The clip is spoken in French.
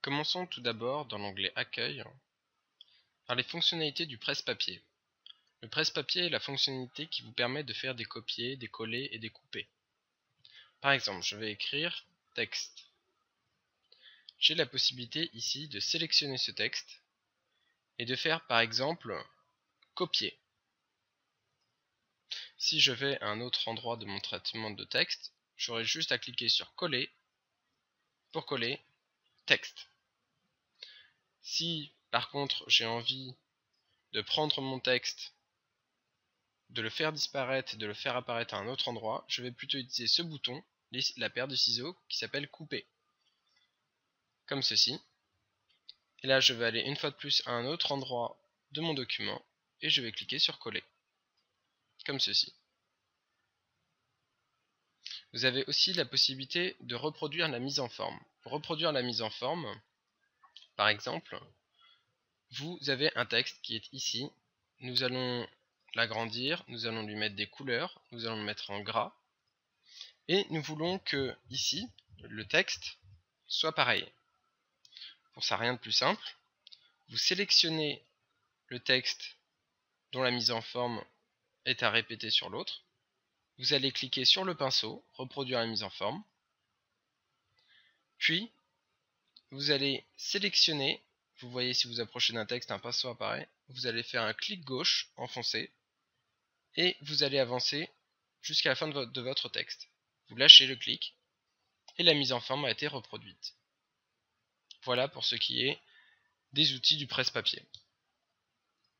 Commençons tout d'abord dans l'onglet Accueil par les fonctionnalités du presse-papier. Le presse-papier est la fonctionnalité qui vous permet de faire des copier, des coller et des couper. Par exemple, je vais écrire texte. J'ai la possibilité ici de sélectionner ce texte et de faire par exemple copier. Si je vais à un autre endroit de mon traitement de texte, j'aurai juste à cliquer sur coller pour coller texte. Si par contre j'ai envie de prendre mon texte, de le faire disparaître et de le faire apparaître à un autre endroit, je vais plutôt utiliser ce bouton, la paire de ciseaux qui s'appelle couper. Comme ceci. Et là je vais aller une fois de plus à un autre endroit de mon document et je vais cliquer sur coller. Comme ceci. Vous avez aussi la possibilité de reproduire la mise en forme. Pour reproduire la mise en forme, par exemple, vous avez un texte qui est ici. Nous allons l'agrandir, nous allons lui mettre des couleurs, nous allons le mettre en gras. Et nous voulons que, ici, le texte soit pareil. Pour ça, rien de plus simple. Vous sélectionnez le texte dont la mise en forme est à répéter sur l'autre. Vous allez cliquer sur le pinceau, reproduire la mise en forme. Puis, vous allez sélectionner, vous voyez si vous approchez d'un texte, un pinceau apparaît. Vous allez faire un clic gauche, enfoncé, et vous allez avancer jusqu'à la fin de votre texte. Vous lâchez le clic, et la mise en forme a été reproduite. Voilà pour ce qui est des outils du presse-papier.